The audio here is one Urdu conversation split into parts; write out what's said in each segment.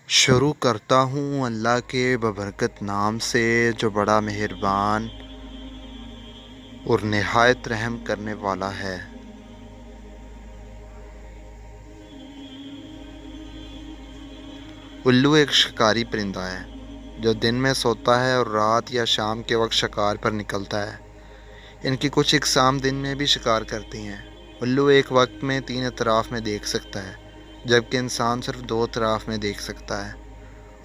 شروع کرتا ہوں اللہ کے ببرکت نام سے جو بڑا مہربان اور نہایت رحم کرنے والا ہے۔ الو ایک شکاری پرندہ ہے جو دن میں سوتا ہے اور رات یا شام کے وقت شکار پر نکلتا ہے۔ ان کی کچھ اقسام دن میں بھی شکار کرتی ہیں۔ الو ایک وقت میں 3 اطراف میں دیکھ سکتا ہے جبکہ انسان صرف 2 اطراف میں دیکھ سکتا ہے۔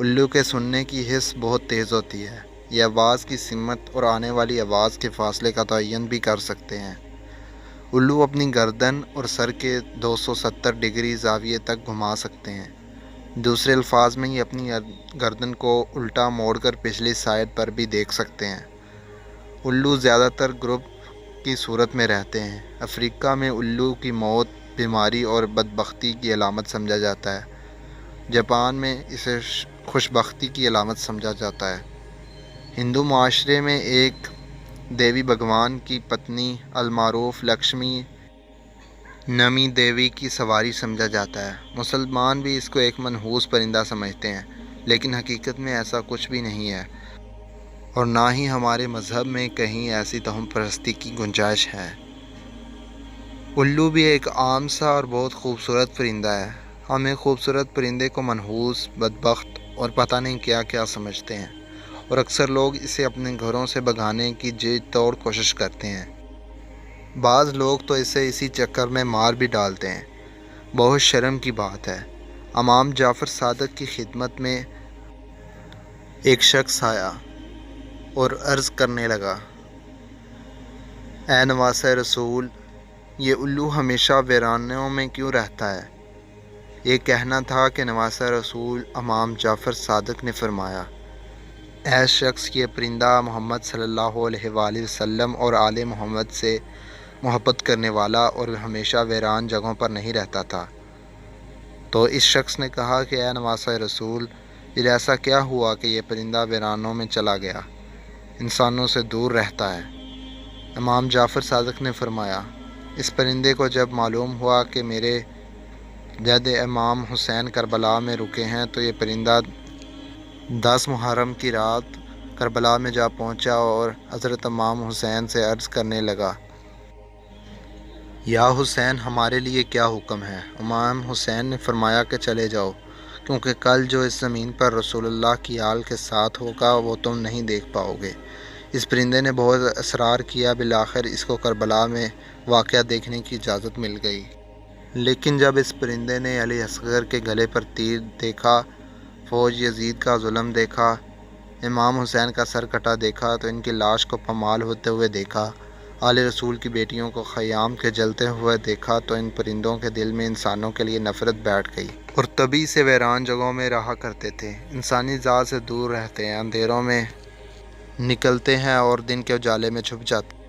الو کے سننے کی حس بہت تیز ہوتی ہے۔ یہ آواز کی سمت اور آنے والی آواز کے فاصلے کا تعین بھی کر سکتے ہیں۔ الو اپنی گردن اور سر کے 270 ڈگری زاویے تک گھما سکتے ہیں۔ دوسرے الفاظ میں یہ اپنی گردن کو الٹا موڑ کر پچھلی سائڈ پر بھی دیکھ سکتے ہیں۔ الو زیادہ تر گروپ کی صورت میں رہتے ہیں۔ افریقہ میں الو کی موت بیماری اور بدبختی کی علامت سمجھا جاتا ہے۔ جاپان میں اسے خوشبختی کی علامت سمجھا جاتا ہے۔ ہندو معاشرے میں ایک دیوی بھگوان کی پتنی المعروف لکشمی نمی دیوی کی سواری سمجھا جاتا ہے۔ مسلمان بھی اس کو ایک منحوس پرندہ سمجھتے ہیں، لیکن حقیقت میں ایسا کچھ بھی نہیں ہے اور نہ ہی ہمارے مذہب میں کہیں ایسی توہم پرستی کی گنجائش ہے۔ الو بھی ایک عام سا اور بہت خوبصورت پرندہ ہے۔ ہم ایک خوبصورت پرندے کو منحوس، بدبخت اور پتہ نہیں کیا کیا سمجھتے ہیں، اور اکثر لوگ اسے اپنے گھروں سے بھگانے کی جی توڑ کوشش کرتے ہیں۔ بعض لوگ تو اسے اسی چکر میں مار بھی ڈالتے ہیں۔ بہت شرم کی بات ہے۔ امام جعفر صادق کی خدمت میں ایک شخص آیا اور عرض کرنے لگا، اے نواسہ رسول، یہ الو ہمیشہ ویرانوں میں کیوں رہتا ہے؟ یہ کہنا تھا کہ نواسہ رسول امام جعفر صادق نے فرمایا، اے شخص، یہ پرندہ محمد صلی اللہ علیہ وآلہ وسلم اور آل محمد سے محبت کرنے والا اور ہمیشہ ویران جگہوں پر نہیں رہتا تھا۔ تو اس شخص نے کہا کہ اے نواسہ رسول، پھر ایسا کیا ہوا کہ یہ پرندہ ویرانوں میں چلا گیا، انسانوں سے دور رہتا ہے؟ امام جعفر صادق نے فرمایا، اس پرندے کو جب معلوم ہوا کہ میرے جد امام حسین کربلا میں رکے ہیں تو یہ پرندہ 10 محرم کی رات کربلا میں جا پہنچا اور حضرت امام حسین سے عرض کرنے لگا، یا حسین، ہمارے لیے کیا حکم ہے؟ امام حسین نے فرمایا کہ چلے جاؤ، کیونکہ کل جو اس زمین پر رسول اللہ کی آل کے ساتھ ہوگا وہ تم نہیں دیکھ پاؤ گے۔ اس پرندے نے بہت اصرار کیا، بالآخر اس کو کربلا میں واقعہ دیکھنے کی اجازت مل گئی۔ لیکن جب اس پرندے نے علی اصغر کے گلے پر تیر دیکھا، فوج یزید کا ظلم دیکھا، امام حسین کا سر کٹا دیکھا، تو ان کی لاش کو پامال ہوتے ہوئے دیکھا، آل رسول کی بیٹیوں کو خیام کے جلتے ہوئے دیکھا، تو ان پرندوں کے دل میں انسانوں کے لیے نفرت بیٹھ گئی اور تبھی سے ویران جگہوں میں رہا کرتے تھے۔ انسانی ذات سے دور رہتے ہیں، اندھیروں میں نکلتے ہیں اور دن کے اجالے میں چھپ جاتے ہیں۔